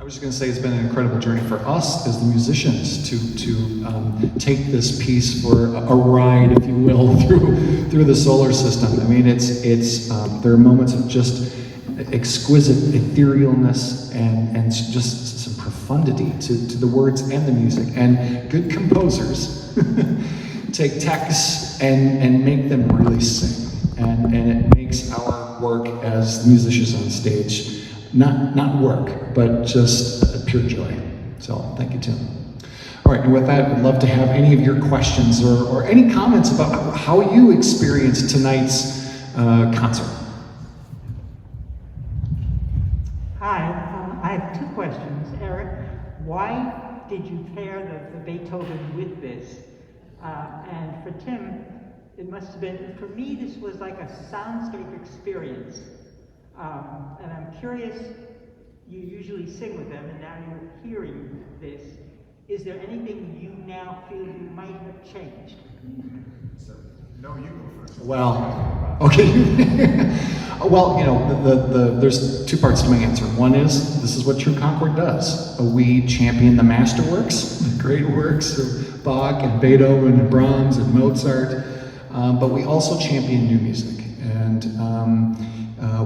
I was just going to say it's been an incredible journey for us as the musicians to take this piece for a ride, if you will, through the solar system. I mean, there are moments of just exquisite etherealness and just some profundity to the words and the music. And good composers take texts and make them really sing. And it makes our work as musicians on stage not work, but just pure joy. So thank you, Tim. All right, and with that, I'd love to have any of your questions or any comments about how you experienced tonight's concert. Hi, I have two questions. Eric, why did you pair the Beethoven with this? And for Tim, it must have been, for me, this was like a soundscape experience. And I'm curious, you usually sing with them, and now you're hearing this. Is there anything you now feel you might have changed? No, you go first. Well, okay. Well, you know, there's two parts to my answer. One is, this is what True Concord does. We champion the masterworks, the great works of Bach and Beethoven and Brahms and Mozart, but we also champion new music. And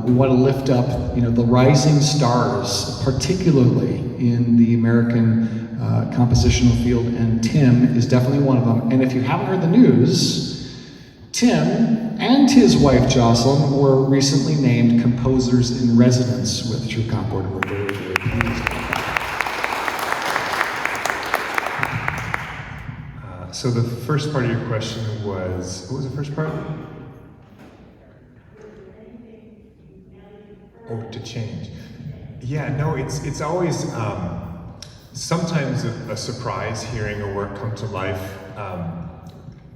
we want to lift up, you know, the rising stars, particularly in the American compositional field, and Tim is definitely one of them. And if you haven't heard the news, Tim and his wife Jocelyn were recently named composers in residence with True Concord. We're very, very pleased about that. So the first part of your question was, what was the first part? Oh, to change. Yeah, no, it's always sometimes a surprise hearing a work come to life,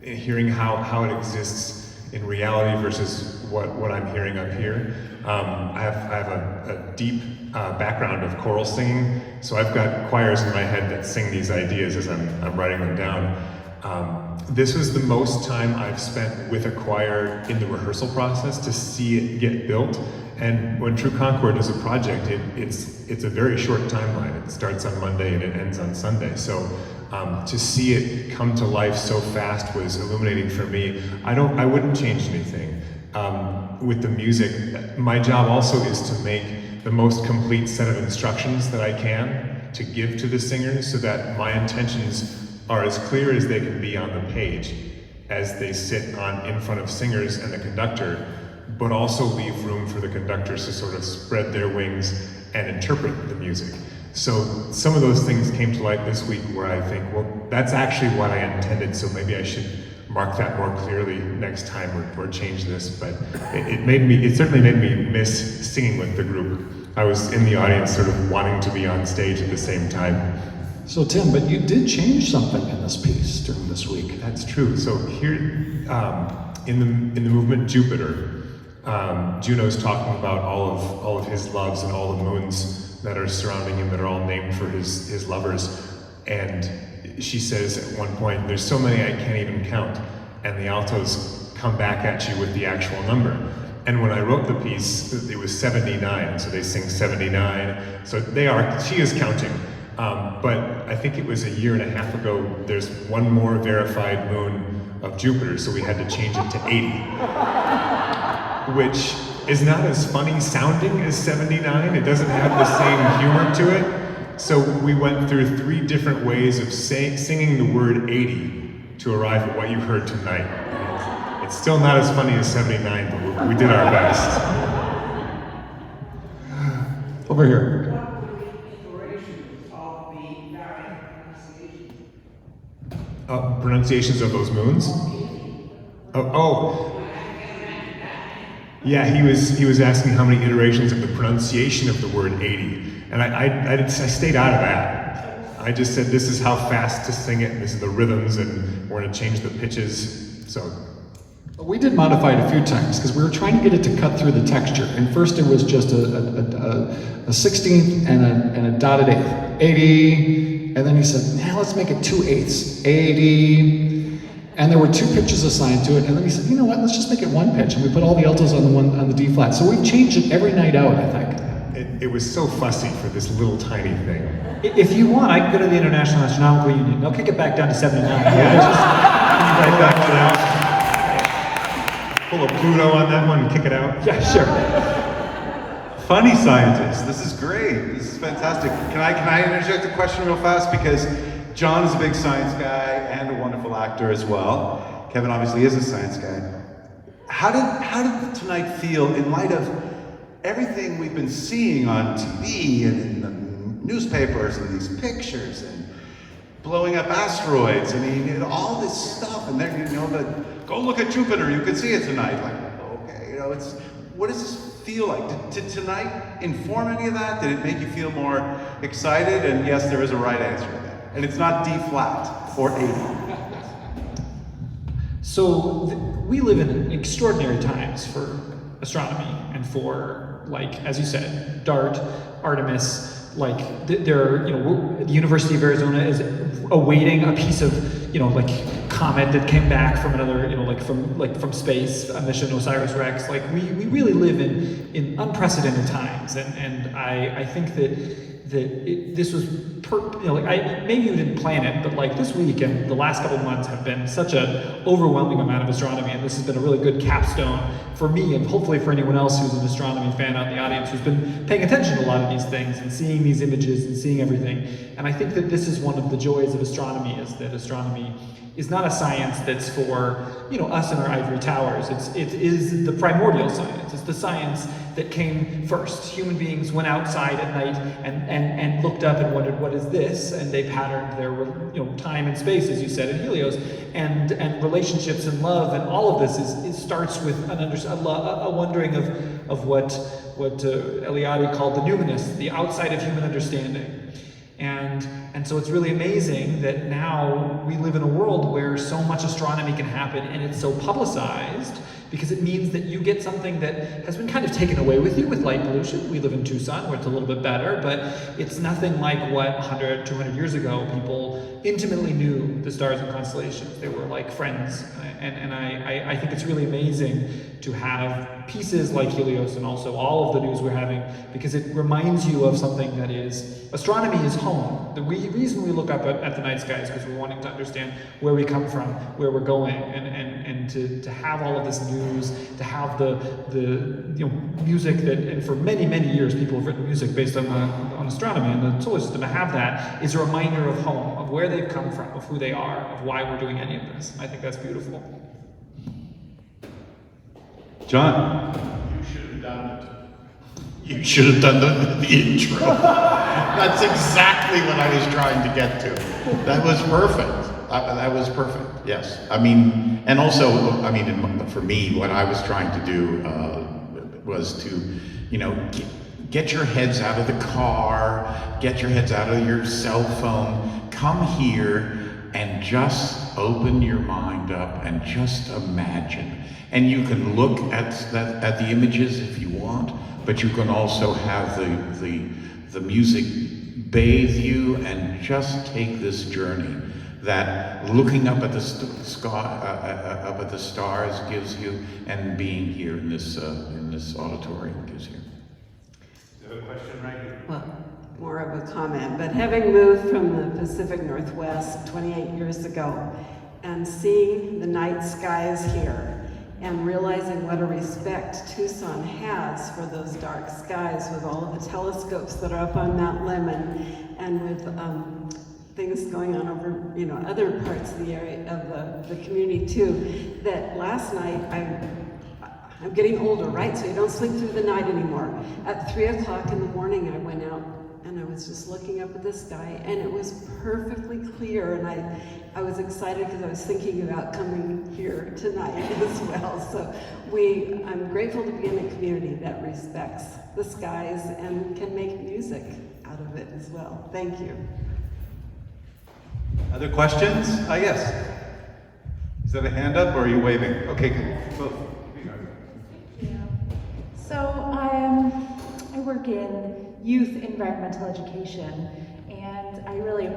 hearing how it exists in reality versus what I'm hearing up here. I have a deep background of choral singing, so I've got choirs in my head that sing these ideas as I'm writing them down. This was the most time I've spent with a choir in the rehearsal process to see it get built. And when True Concord is a project, it's a very short timeline. It starts on Monday and it ends on Sunday. So to see it come to life so fast was illuminating for me. I wouldn't change anything. With the music, my job also is to make the most complete set of instructions that I can to give to the singers so that my intentions are as clear as they can be on the page as they sit in front of singers and the conductor, but also leave room for the conductors to sort of spread their wings and interpret the music. So some of those things came to light this week where I think, well, that's actually what I intended, so maybe I should mark that more clearly next time or change this. But it certainly made me miss singing with the group. I was in the audience sort of wanting to be on stage at the same time. So Tim, but you did change something in this piece during this week. That's true. So here, in the movement Jupiter, Juno's talking about all of his loves and all the moons that are surrounding him that are all named for his lovers. And she says at one point, there's so many I can't even count. And the altos come back at you with the actual number. And when I wrote the piece, it was 79, so they sing 79. So she is counting. But I think it was a year and a half ago, there's one more verified moon of Jupiter, so we had to change it to 80. Which is not as funny sounding as 79. It doesn't have the same humor to it. So we went through 3 different ways of singing the word 80 to arrive at what you heard tonight. And it's still not as funny as 79, but we did our best. Over here. Pronunciations of those moons? Yeah, he was asking how many iterations of the pronunciation of the word 80, and I stayed out of that. I just said this is how fast to sing it, and this is the rhythms, and we're going to change the pitches. So we did modify it a few times because we were trying to get it to cut through the texture. And first it was just a 16th and a dotted eighth, 80. And then he said, nah, let's make it 2 8ths, 80. And there were 2 pitches assigned to it. And then he said, you know what, let's just make it 1 pitch. And we put all the altos on the D flat. So we changed it every night out, I think. it was so fussy for this little tiny thing. If you want, I can go to the International Astronomical Union. They'll kick it back down to 79. Right back to that. Pull a Pluto on that one and kick it out. Yeah, sure. Funny scientists, this is great. This is fantastic. Can I interject a question real fast? Because John is a big science guy and a wonderful actor as well. Kevin obviously is a science guy. How did tonight feel in light of everything we've been seeing on TV and in the newspapers and these pictures and blowing up asteroids? I mean, all this stuff, and then go look at Jupiter. You could see it tonight. Like, okay, what does this feel like? Did tonight inform any of that? Did it make you feel more excited? And yes, there is a right answer to that, and it's not D flat or 80. So we live in extraordinary times for astronomy and for, like, as you said, DART, Artemis. Like, the University of Arizona is awaiting a piece of, comet that came back from another, from space, a mission OSIRIS-REx. Like, we really live in unprecedented times, and I think this was maybe you didn't plan it, but like this week and the last couple of months have been such an overwhelming amount of astronomy, and this has been a really good capstone for me, and hopefully for anyone else who's an astronomy fan out in the audience who's been paying attention to a lot of these things and seeing these images and seeing everything. And I think that this is one of the joys of astronomy, is that astronomy is not a science that's for us in our ivory towers. It is the primordial science. It's the science that came first. Human beings went outside at night and looked up and wondered, what is this? And they patterned their time and space, as you said, in Helios, and relationships and love, and all of this starts with a wondering of what Eliade called the numinous, the outside of human understanding. And so it's really amazing that now we live in a world where so much astronomy can happen, and it's so publicized, because it means that you get something that has been kind of taken away with you with light pollution. We live in Tucson, where it's a little bit better, but it's nothing like what 100, 200 years ago people intimately knew the stars and constellations. They were like friends. And I think it's really amazing to have pieces like Helios and also all of the news we're having, because it reminds you of something that is, astronomy is home. The reason we look up at the night sky is because we're wanting to understand where we come from, where we're going, and to have all of this news, to have the music that, and for many, many years people have written music based on astronomy and the solar system. To have that is a reminder of home, of where they've come from, of who they are, of why we're doing any of this. I think that's beautiful. John? You should have done it. You should have done the intro. That's exactly what I was trying to get to. That was perfect. That was perfect, yes. I mean, and also, for me, what I was trying to do was to, get your heads out of the car, get your heads out of your cell phone, come here and just open your mind up and just imagine. And you can look at the images if you want, but you can also have the music bathe you and just take this journey that looking up at the sky, up at the stars gives you, and being here in this auditorium gives you. Is there a question right here? Well, more of a comment, but having moved from the Pacific Northwest 28 years ago and seeing the night skies here and realizing what a respect Tucson has for those dark skies, with all of the telescopes that are up on Mount Lemmon, and with things going on over other parts of the area of the community too, that last night I'm getting older, right? So you don't sleep through the night anymore. At 3 o'clock in the morning, I went out and I was just looking up at the sky, and it was perfectly clear, and I was excited because I was thinking about coming here tonight as well. So I'm grateful to be in a community that respects the skies and can make music out of it as well. Thank you. Other questions? Yes. Is that a hand up or are you waving? Okay, good. So I work in youth environmental education, and I really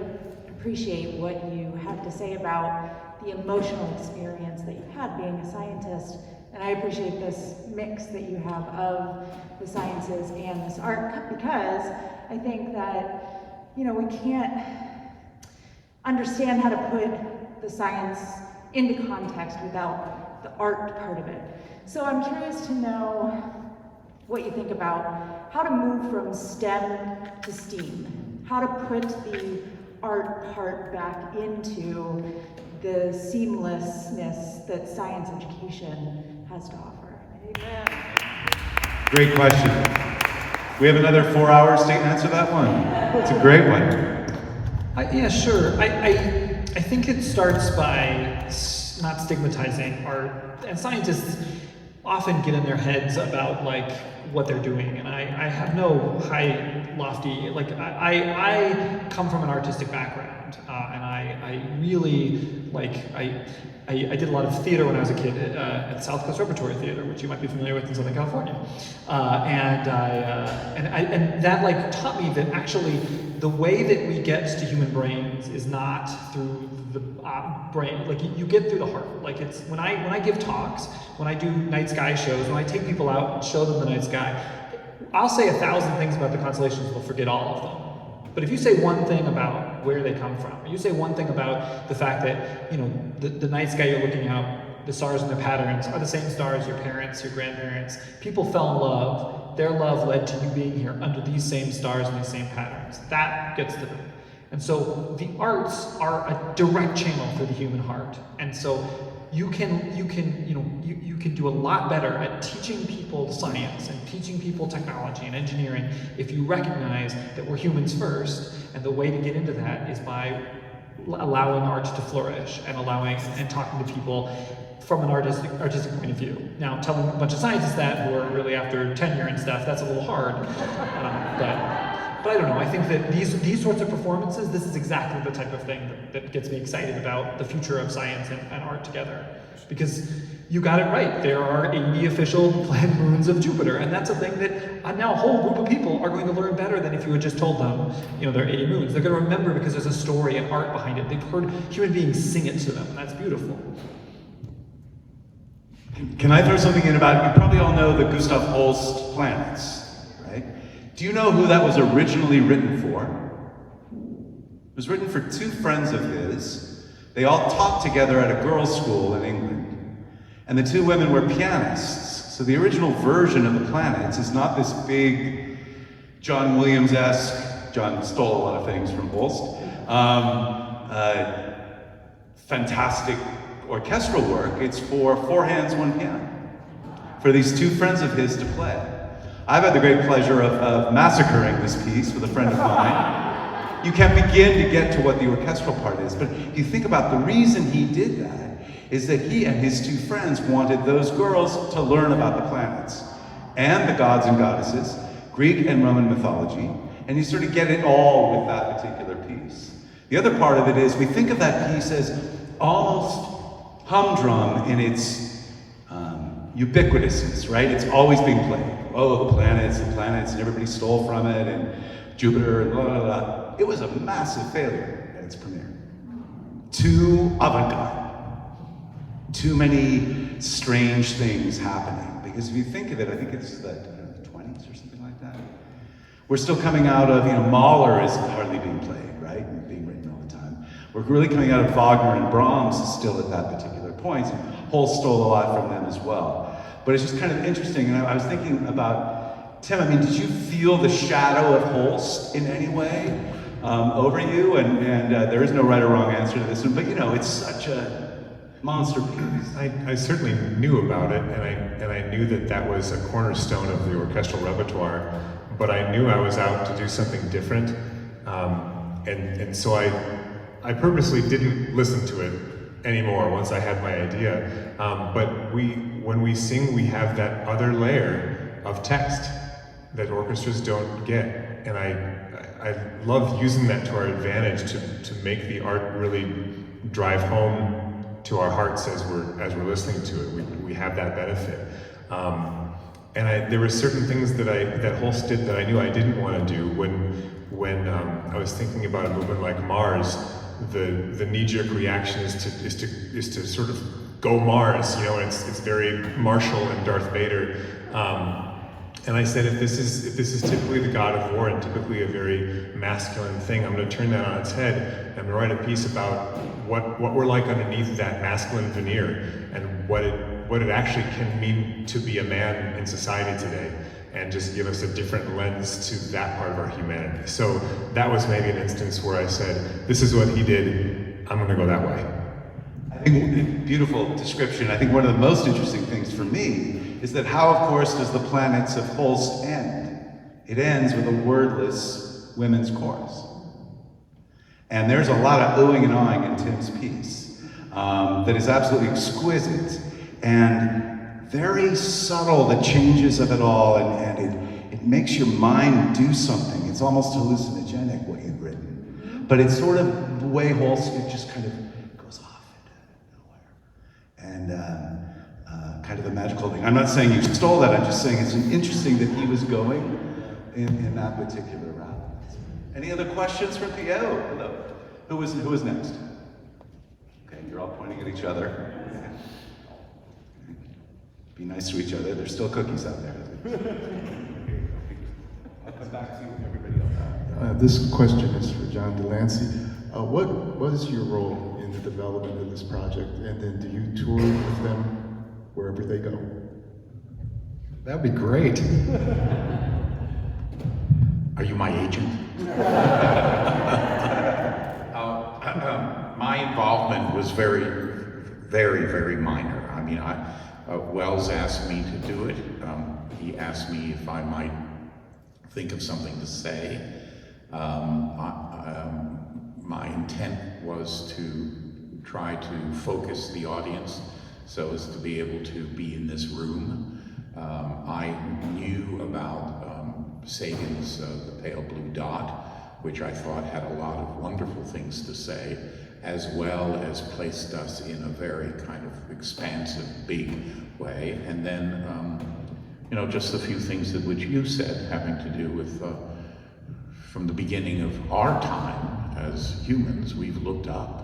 appreciate what you have to say about the emotional experience that you've had being a scientist And I appreciate this mix that you have of the sciences and this art, because I think that, you know, we can't understand how to put the science into context without the art part of it. So I'm curious to know what you think about how to move from STEM to STEAM, how to put the art part back into the seamlessness that science education has to offer. Amen. Great question. We have another 4 hours to answer that one. It's a great one. Yeah, sure. I think it starts by not stigmatizing art, and scientists often get in their heads about like what they're doing, and I have no high lofty, like I come from an artistic background, and I really like I did a lot of theater when I was a kid at Southwest Repertory Theater, which you might be familiar with in Southern California, and that like taught me that actually the way that we get to human brains is not through the brain. Like you get through the heart. Like it's when I give talks, when I do night sky shows, when I take people out and show them the night sky, I'll say 1,000 things about the constellations, they'll forget all of them. But if you say one thing about where they come from, or you say one thing about the fact that, you know, the night sky you're looking out, the stars and their patterns are the same stars your parents, your grandparents, people fell in love, their love led to you being here under these same stars and these same patterns. That gets to them. And so the arts are a direct channel for the human heart. And so you can do a lot better at teaching people science and teaching people technology and engineering if you recognize that we're humans first, and the way to get into that is by allowing art to flourish and allowing and talking to people from an artistic point of view. Now, telling a bunch of scientists that who are really after tenure and stuff, that's a little hard. But I don't know, I think that these sorts of performances, this is exactly the type of thing that gets me excited about the future of science and art together. Because you got it right, there are 80 official planned moons of Jupiter, and that's a thing that now a whole group of people are going to learn better than if you had just told them, you know, there are 80 moons. They're going to remember because there's a story and art behind it. They've heard human beings sing it to them, and that's beautiful. Can I throw something in about, you probably all know the Gustav Holst planets, right? Do you know who that was originally written for? It was written for two friends of his. They all taught together at a girls' school in England. And the two women were pianists. So the original version of the planets is not this big John Williams-esque, John stole a lot of things from Holst, fantastic orchestral work. It's for four hands, one piano, for these two friends of his to play. I've had the great pleasure of massacring this piece with a friend of mine. You can't begin to get to what the orchestral part is, but if you think about the reason he did that is that he and his two friends wanted those girls to learn about the planets and the gods and goddesses, Greek and Roman mythology, and you sort of get it all with that particular piece. The other part of it is we think of that piece as almost humdrum in its ubiquitousness, right? It's always being played. Oh, the planets, and everybody stole from it, and Jupiter, and blah, blah, blah. It was a massive failure at its premiere. Too avant-garde. Too many strange things happening. Because if you think of it, I think it's the 20s or something like that. We're still coming out of, Mahler is hardly being played, right? And being written all the time. We're really coming out of Wagner, and Brahms is still at that particular point. Holst stole a lot from them as well. But it's just kind of interesting, and I was thinking about, Tim, did you feel the shadow of Holst in any way over you? And there is no right or wrong answer to this one, but it's such a monster piece. I certainly knew about it, and I knew that was a cornerstone of the orchestral repertoire, but I knew I was out to do something different, and so I purposely didn't listen to it anymore once I had my idea. But when we sing, we have that other layer of text that orchestras don't get, and I love using that to our advantage to make the art really drive home to our hearts as we're listening to it. We have that benefit. And there were certain things that Holst did that I knew I didn't want to do when I was thinking about a movement like Mars. The knee-jerk reaction is to sort of go Mars, you know, and it's very martial and Darth Vader. And I said, if this is typically the god of war and typically a very masculine thing, I'm going to turn that on its head and write a piece about what we're like underneath that masculine veneer and what it actually can mean to be a man in society today, and just give us a different lens to that part of our humanity. So that was maybe an instance where I said, this is what he did, I'm going to go that way. I think beautiful description. I think one of the most interesting things for me is that how, of course, does the Planets of Holst end? It ends with a wordless women's chorus. And there's a lot of oohing and awing in Tim's piece that is absolutely exquisite and very subtle, the changes of it all, and it makes your mind do something. It's almost hallucinogenic, what you've written. But it's sort of the way Holst, it just kind of goes off into nowhere. And kind of a magical thing. I'm not saying you stole that, I'm just saying it's interesting that he was going in that particular route. Any other questions from Theo? Hello. Who was next? Okay, you're all pointing at each other. Be nice to each other. There's still cookies out there. I'll come back to everybody else. This question is for John Delancey. What is your role in the development of this project, and then do you tour with them wherever they go? That'd be great. Are you my agent? My involvement was very, very, very minor. I mean, Wells asked me to do it. He asked me if I might think of something to say. My intent was to try to focus the audience so as to be able to be in this room. I knew about Sagan's The Pale Blue Dot, which I thought had a lot of wonderful things to say, as well as placed us in a very kind of expansive, big way. And then, you know, just a few things that which you said, having to do with, from the beginning of our time as humans, we've looked up.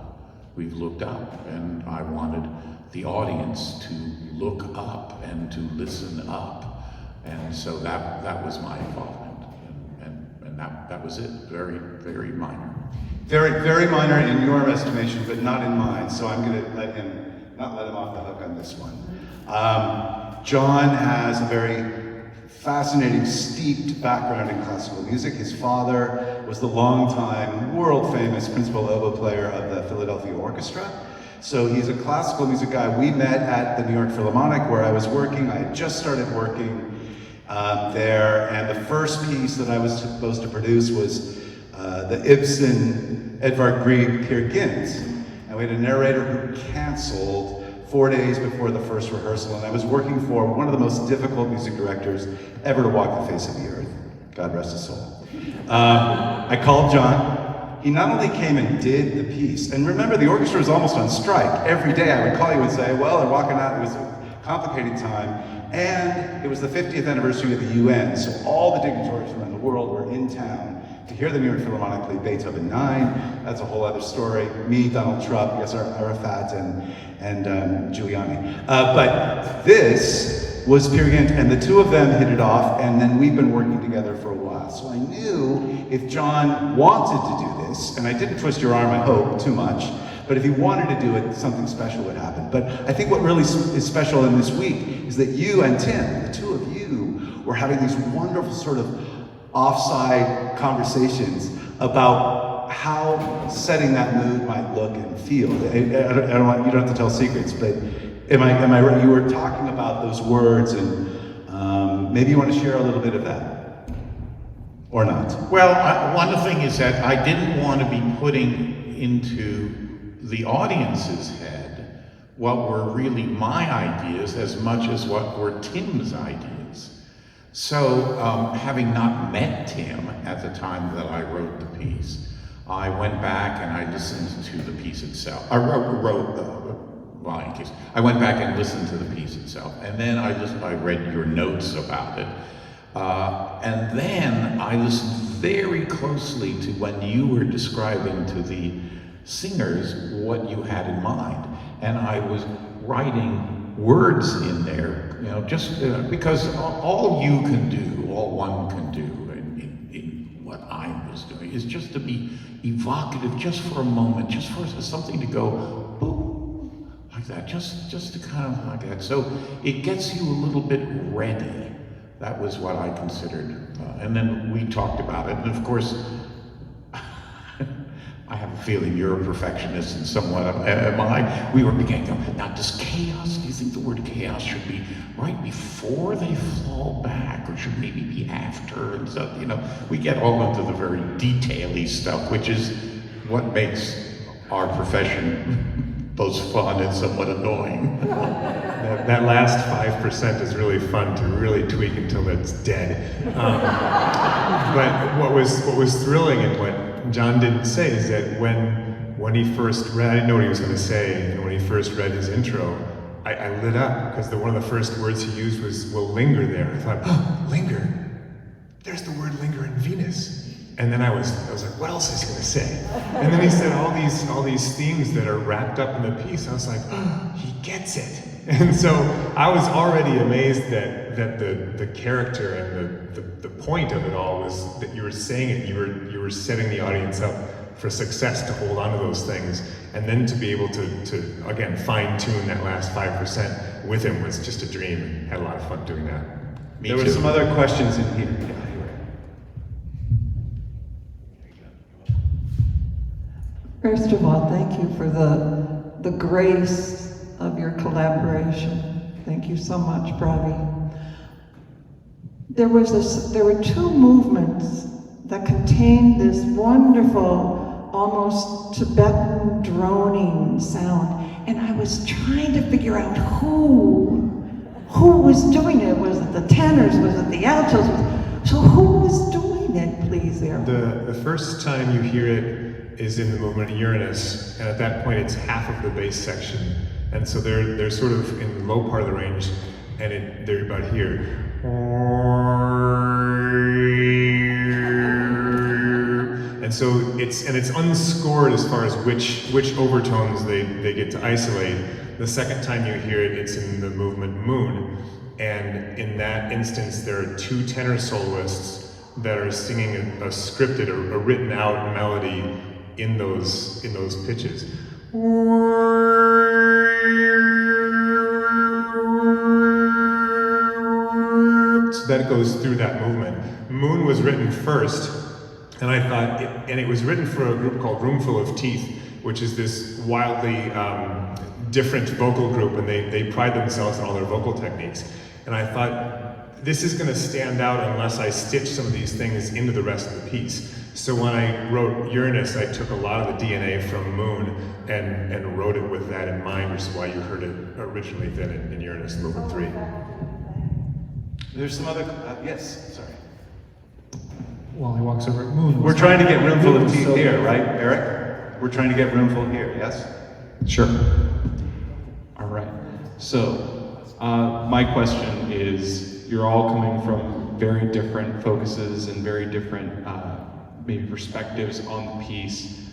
We've looked up, and I wanted the audience to look up and to listen up. And so that was my involvement, and that was it. Very, very minor. Very, very minor in your estimation, but not in mine. So I'm going to not let him off the hook on this one. John has a very fascinating, steeped background in classical music. His father was the longtime, world-famous principal oboe player of the Philadelphia Orchestra. So he's a classical music guy. We met at the New York Philharmonic where I was working. I had just started working there, and the first piece that I was supposed to produce was the Ibsen Edvard Grieg Peer Gynt. And we had a narrator who canceled 4 days before the first rehearsal, and I was working for one of the most difficult music directors ever to walk the face of the earth. God rest his soul. I called John. He not only came and did the piece, and remember the orchestra was almost on strike. Every day I would call you and say, well, they're walking out, it was a complicated time, and it was the 50th anniversary of the UN, so all the dignitaries around the world were in town to hear the New York Philharmonic play Beethoven 9. That's a whole other story. Me, Donald Trump, yes, Arafat, and Giuliani. But this was Peer Gynt, and the two of them hit it off, and then we've been working together for a while. So I knew if John wanted to do this, and I didn't twist your arm, I hope, too much, but if he wanted to do it, something special would happen. But I think what really is special in this week is that you and Tim, the two of you, were having these wonderful sort of offside conversations about how setting that mood might look and feel. I don't want, you don't have to tell secrets, but am I right? You were talking about those words, and maybe you want to share a little bit of that, or not. Well, one thing is that I didn't want to be putting into the audience's head what were really my ideas as much as what were Tim's ideas. So, having not met Tim at the time that I wrote the piece, I went back and I listened to the piece itself. I went back and listened to the piece itself, and then I read your notes about it, and then I listened very closely to when you were describing to the singers what you had in mind, and I was writing words in there, you know, just because all you can do, all one can do in what I was doing is just to be evocative just for a moment, just for something to go boom, like that, just to kind of like that. So it gets you a little bit ready. That was what I considered. And then we talked about it. And of course, I have a feeling you're a perfectionist and somewhat am I. We were beginning to go, now does chaos, do you think the word chaos should be right before they fall back or should maybe be after? And so, you know, we get all into the very detail-y stuff, which is what makes our profession both fun and somewhat annoying. That last 5% is really fun to really tweak until it's dead. But what was thrilling and what John didn't say is that when he first read, I didn't know what he was going to say, and when he first read his intro, I lit up because one of the first words he used was, well, linger there. I thought, oh, linger. There's the word linger in Venus. And then I was like, what else is he going to say? And then he said all these themes that are wrapped up in the piece. I was like, oh, he gets it. And so I was already amazed that the character and the point of it all was that you were saying it, you were setting the audience up for success to hold on to those things, and then to be able to again fine-tune that last 5% with him was just a dream. Had a lot of fun doing that. There were some other questions in here. First of all, thank you for the grace of your collaboration. Thank you so much, Pravi. There were two movements that contained this wonderful, almost Tibetan droning sound, and I was trying to figure out who was doing it. Was it the tenors? Was it the altos? So who was doing it, please, there? The first time you hear it is in the movement Uranus, and at that point it's half of the bass section, and so they're sort of in the low part of the range, and they're about here. And so it's unscored as far as which overtones they get to isolate. The second time you hear it, it's in the movement Moon, and in that instance there are two tenor soloists that are singing a scripted, a written out melody in those pitches. So that goes through that movement. Moon was written first, and I thought, it was written for a group called Roomful of Teeth, which is this wildly different vocal group, and they pride themselves on all their vocal techniques. And I thought, this is going to stand out unless I stitch some of these things into the rest of the piece. So when I wrote Uranus, I took a lot of the DNA from Moon and wrote it with that in mind, which is why you heard it originally then in Uranus Movement 3. There's some other, yes, sorry. While he walks over at Moon. We're trying to get Roomful of Moon Teeth so- here, right, Eric? We're trying to get Roomful here, yes? Sure. All right. So, my question is, you're all coming from very different focuses and very different maybe perspectives on the piece.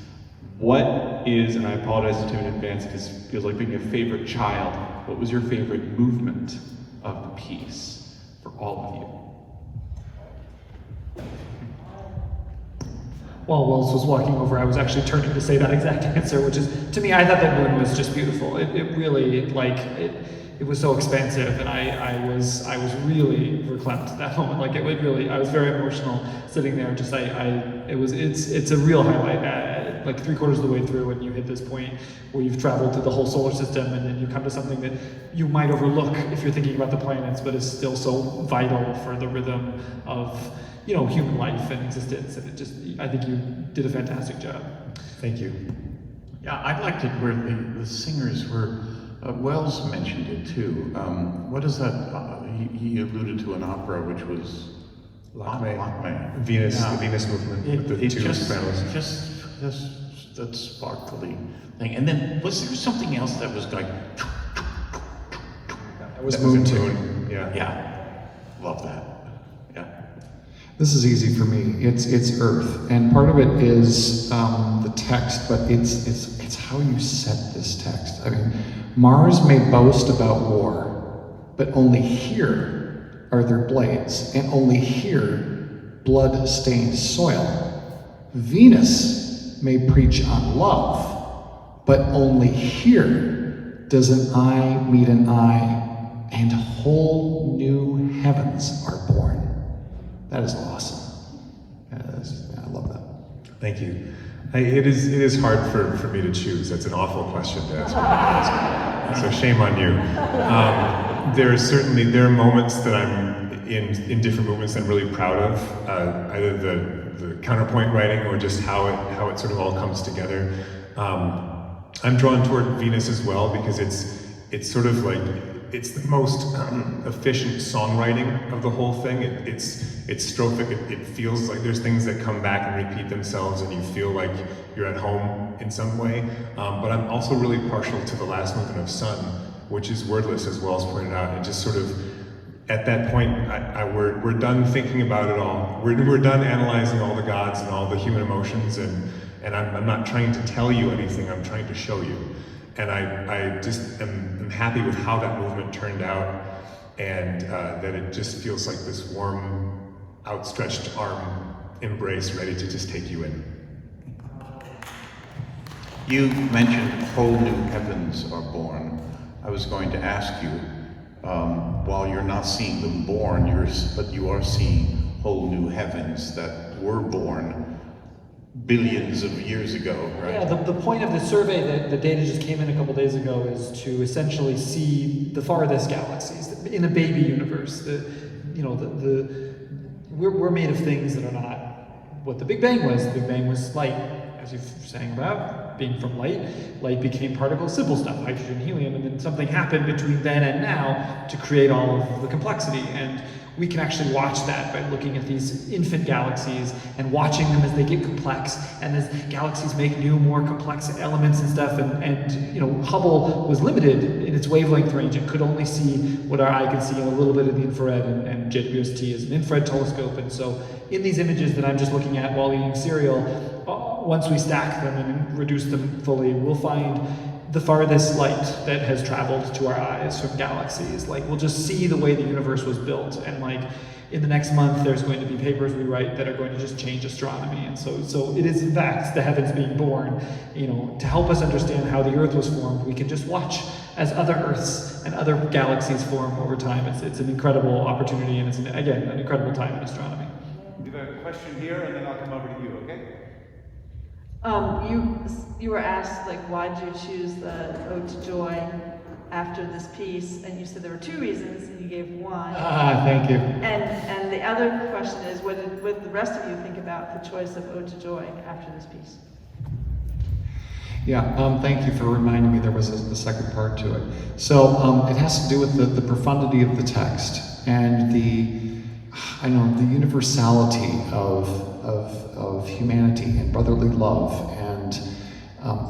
What is, and I apologize to him in advance because it feels like being a favorite child, what was your favorite movement of the piece for all of you? While Wells was walking over, I was actually turning to say that exact answer, which is, to me, I thought that Moon was just beautiful. It really, like, it was so expansive, and I was really verklempt at that moment. Like, it would really, I was very emotional sitting there. Just, it's a real highlight. Like 3/4 of the way through, and you hit this point where you've traveled through the whole solar system, and then you come to something that you might overlook if you're thinking about the planets, but is still so vital for the rhythm of, you know, human life and existence. And it just, I think you did a fantastic job. Thank you. Yeah, I liked it where the singers were, Wells mentioned it too. What is that? He alluded to an opera which was Lakme. Venus, Yeah. the Venus movement with the two sopranos. Just that sparkly thing. And then was there something else that was like? That was That Moon was in too. Moon, yeah. Yeah, love that. Yeah. This is easy for me. It's Earth, and part of it is the text, but it's how you set this text. I mean, Mars may boast about war, but only here are there blades, and only here blood-stained soil. Venus may preach on love, but only here does an eye meet an eye, and whole new heavens are born. That is awesome. I love that. Thank you. It is hard for me to choose. That's an awful question to ask. So shame on you. There are moments that I'm in different movements that I'm really proud of, either the counterpoint writing or just how it sort of all comes together. I'm drawn toward Venus as well because it's sort of like it's the most efficient songwriting of the whole thing. It's strophic. It feels like there's things that come back and repeat themselves, and you feel like you're at home in some way. But I'm also really partial to the last movement of Sun, which is wordless, as Wells pointed out. And just sort of at that point, we're done thinking about it all. We're done analyzing all the gods and all the human emotions, and I'm not trying to tell you anything. I'm trying to show you. And I just am happy with how that movement turned out, and that it just feels like this warm, outstretched arm embrace ready to just take you in. You mentioned whole new heavens are born. I was going to ask you, while you're not seeing them born, but you are seeing whole new heavens that were born billions of years ago, right? Yeah, the point of the survey that the data just came in a couple days ago is to essentially see the farthest galaxies in a baby universe. We're made of things that are not what the Big Bang was. The Big Bang was light, as you were saying about being from light. Light became particles, simple stuff, hydrogen, helium, and then something happened between then and now to create all of the complexity. And we can actually watch that by looking at these infant galaxies and watching them as they get complex, and as galaxies make new, more complex elements and stuff. And Hubble was limited in its wavelength range. It could only see what our eye can see in a little bit of the infrared, and JWST is an infrared telescope. And so in these images that I'm just looking at while eating cereal, once we stack them and reduce them fully, we'll find the farthest light that has traveled to our eyes from galaxies. Like, we'll just see the way the universe was built, and like in the next month there's going to be papers we write that are going to just change astronomy. And so it is in fact the heavens being born. To help us understand how the Earth was formed, we can just watch as other Earths and other galaxies form over time. It's an incredible opportunity, and it's again an incredible time in astronomy. We have a question here, and then I'll come over to you, okay? You were asked, like, why did you choose the Ode to Joy after this piece, and you said there were two reasons, and you gave one. Thank you. And the other question is, what did the rest of you think about the choice of Ode to Joy after this piece? Yeah, thank you for reminding me there was the second part to it. So it has to do with the profundity of the text and the universality of humanity and brotherly love, and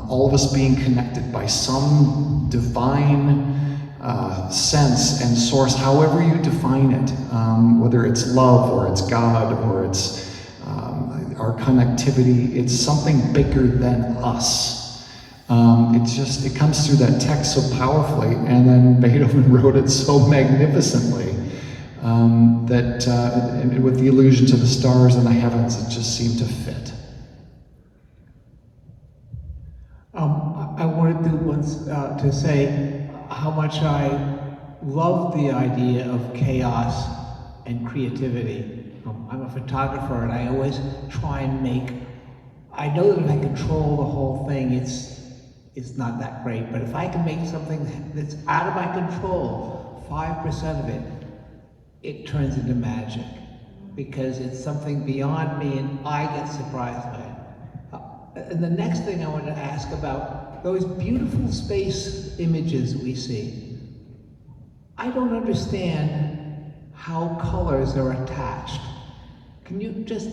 all of us being connected by some divine sense and source, however you define it, whether it's love or it's God or it's our connectivity. It's something bigger than us. It comes through that text so powerfully, and then Beethoven wrote it so magnificently that with the allusion to the stars and the heavens, it just seemed to fit. I wanted to say how much I love the idea of chaos and creativity. I'm a photographer, and I always try and I know that if I control the whole thing, it's not that great. But if I can make something that's out of my control, 5% of it turns into magic, because it's something beyond me, and I get surprised by it. And the next thing I wanted to ask about those beautiful space images we see. I don't understand how colors are attached. Can you just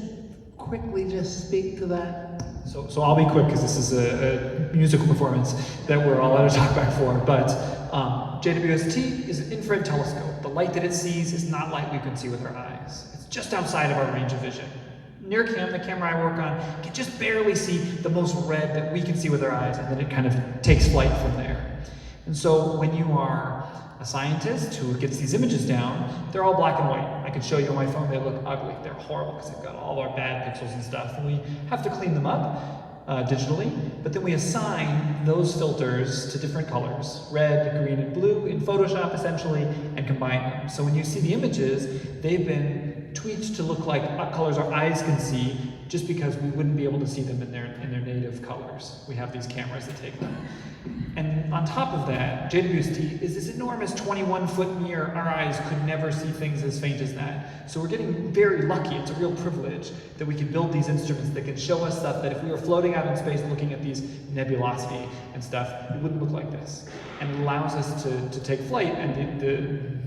quickly speak to that? So I'll be quick, because this is a musical performance that we're all at a talkback for. But JWST is an infrared telescope. The light that it sees is not light we can see with our eyes. It's just outside of our range of vision. NearCam, the camera I work on, can just barely see the most red that we can see with our eyes, and then it kind of takes flight from there. And so when you are a scientist who gets these images down, they're all black and white. I can show you on my phone, they look ugly. They're horrible because they've got all our bad pixels and stuff, and we have to clean them up digitally, but then we assign those filters to different colors, red, green, and blue in Photoshop essentially, and combine them. So when you see the images, they've been tweaked to look like colors our eyes can see, just because we wouldn't be able to see them in their native colors. We have these cameras that take them. And on top of that, JWST is this enormous 21-foot mirror. Our eyes could never see things as faint as that. So we're getting very lucky. It's a real privilege that we can build these instruments that can show us stuff that if we were floating out in space looking at these nebulosity and stuff, it wouldn't look like this. And it allows us to take flight, and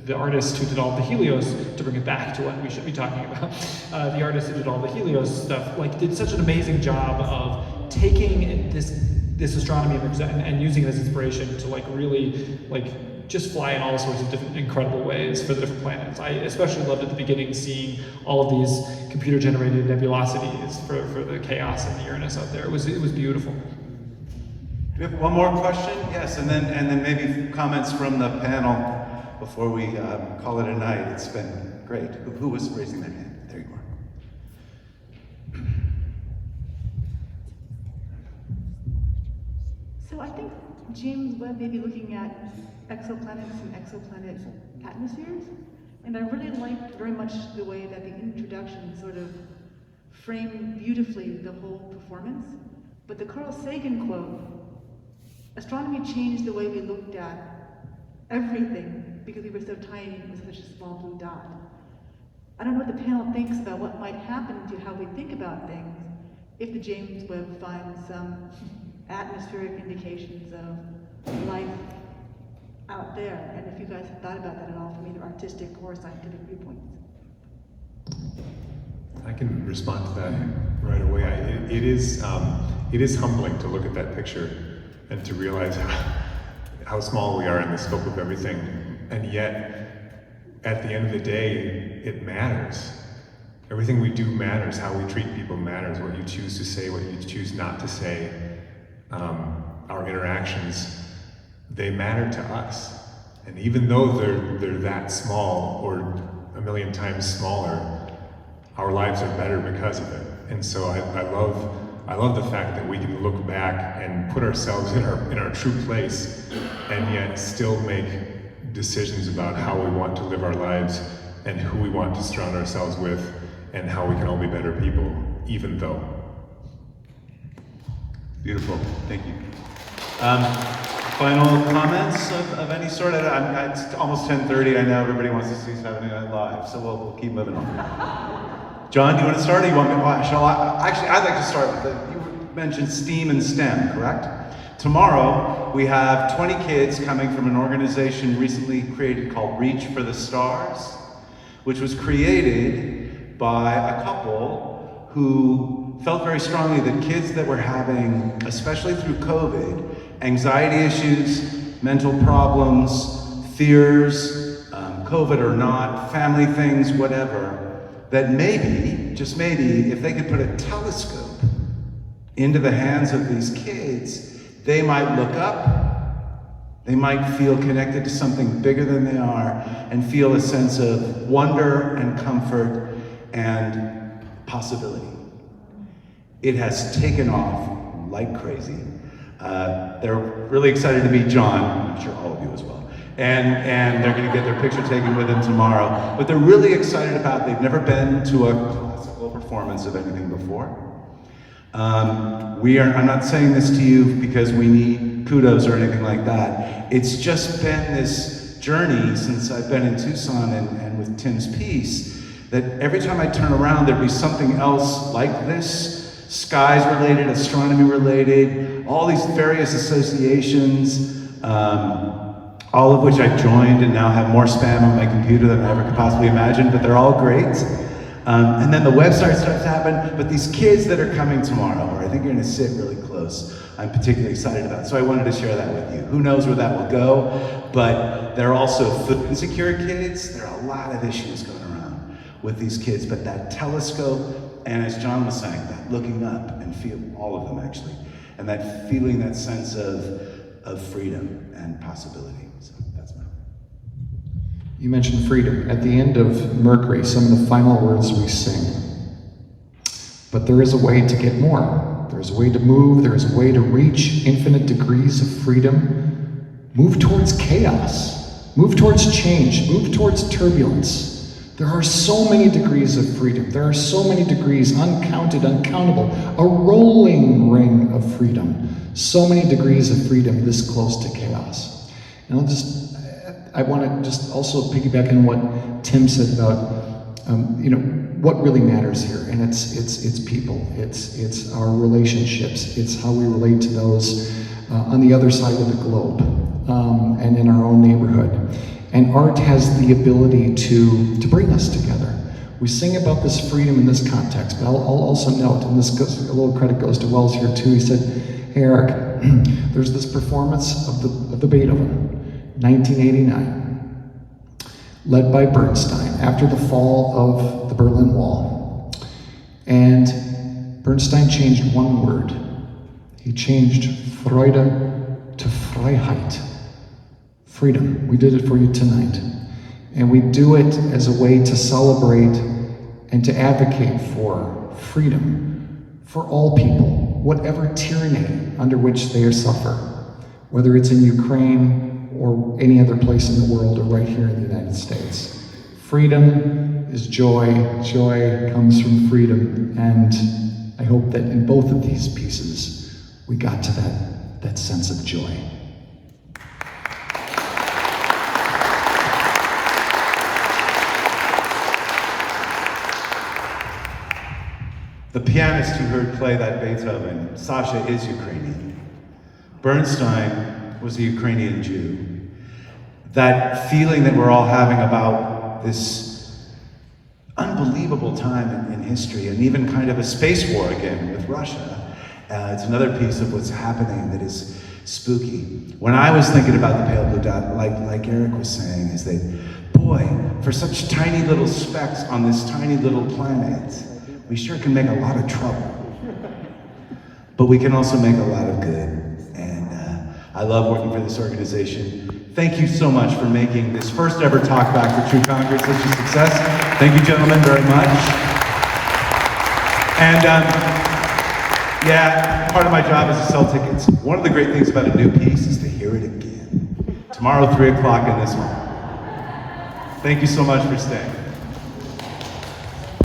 the artist who did all the Helios, to bring it back to what we should be talking about, the artist who did all the Helios stuff, like, did such an amazing job of taking this astronomy image and using it as inspiration to, like, really, like, just fly in all sorts of different incredible ways for the different planets. I especially loved at the beginning seeing all of these computer-generated nebulosities for the chaos and the Uranus out there. It was beautiful. Do we have one more question? Yes, and then maybe comments from the panel before we call it a night. It's been great. Who was raising their hand? There you are. So I think James Webb may be looking at exoplanets and exoplanet atmospheres, and I really liked very much the way that the introduction sort of framed beautifully the whole performance. But the Carl Sagan quote, astronomy changed the way we looked at everything because we were so tiny with such a small blue dot. I don't know what the panel thinks about what might happen to how we think about things if the James Webb finds some atmospheric indications of life out there, and if you guys have thought about that at all from either artistic or scientific viewpoints. I can respond to that right away. It is humbling to look at that picture and to realize how small we are in the scope of everything, and yet at the end of the day, it matters. Everything we do matters. How we treat people matters. What you choose to say, what you choose not to say. Our interactions, they matter to us. And even though they're that small or a million times smaller, our lives are better because of it. And so I love the fact that we can look back and put ourselves in our true place, and yet still make decisions about how we want to live our lives and who we want to surround ourselves with and how we can all be better people, even though. Beautiful, thank you. Final comments of any sort? It's almost 10:30. I know everybody wants to see Saturday Night Live, so we'll keep moving on. John, do you want to start, or you want me to? Actually, I'd like to start with you mentioned STEAM and STEM, correct? Tomorrow, we have 20 kids coming from an organization recently created called Reach for the Stars, which was created by a couple who felt very strongly that kids that were having, especially through COVID, anxiety issues, mental problems, fears, COVID or not, family things, whatever, that maybe, just maybe, if they could put a telescope into the hands of these kids, they might look up, they might feel connected to something bigger than they are, and feel a sense of wonder and comfort and possibility. It has taken off like crazy. They're really excited to meet John, I'm sure all of you as well. And they're gonna get their picture taken with him tomorrow. But they're really excited about, they've never been to a classical performance of anything before. I'm not saying this to you because we need kudos or anything like that. It's just been this journey since I've been in Tucson and with Tim's piece, that every time I turn around, there'd be something else like this, skies related, astronomy related, all these various associations, all of which I've joined and now have more spam on my computer than I ever could possibly imagine, but they're all great. And then the website starts to happen, but these kids that are coming tomorrow, where I think you're gonna sit really close, I'm particularly excited about. So I wanted to share that with you. Who knows where that will go, but they're also food insecure kids. There are a lot of issues going around with these kids, but that telescope, and as John was saying, that looking up and feel, all of them actually, and that feeling, that sense of freedom and possibility. So that's my. You mentioned freedom. At the end of Mercury, some of the final words we sing. But there is a way to get more. There's a way to move. There is a way to reach infinite degrees of freedom. Move towards chaos. Move towards change. Move towards turbulence. There are so many degrees of freedom. There are so many degrees, uncounted, uncountable. A rolling ring of freedom. So many degrees of freedom this close to chaos. And I want to just also piggyback on what Tim said about, what really matters here, and it's people, it's our relationships, it's how we relate to those on the other side of the globe, and in our own neighborhood. And art has the ability to bring us together. We sing about this freedom in this context, but I'll also note, and this goes, a little credit goes to Wells here too. He said, "Hey Eric, there's this performance of the Beethoven, 1989." Led by Bernstein after the fall of the Berlin Wall. And Bernstein changed one word. He changed Freude to Freiheit. Freedom. We did it for you tonight. And we do it as a way to celebrate and to advocate for freedom for all people, whatever tyranny under which they suffer, whether it's in Ukraine, or any other place in the world, or right here in the United States. Freedom is joy. Joy comes from freedom. And I hope that in both of these pieces, we got to that sense of joy. The pianist you heard play that Beethoven, Sasha, is Ukrainian. Bernstein was a Ukrainian Jew. That feeling that we're all having about this unbelievable time in history, and even kind of a space war again with Russia, it's another piece of what's happening that is spooky. When I was thinking about the pale blue dot, like Eric was saying, is that, boy, for such tiny little specks on this tiny little planet, we sure can make a lot of trouble. But we can also make a lot of good. I love working for this organization. Thank you so much for making this first ever Talk Back for True Congress such a success. Thank you, gentlemen, very much. And part of my job is to sell tickets. One of the great things about a new piece is to hear it again. Tomorrow, 3 o'clock in this hall. Thank you so much for staying.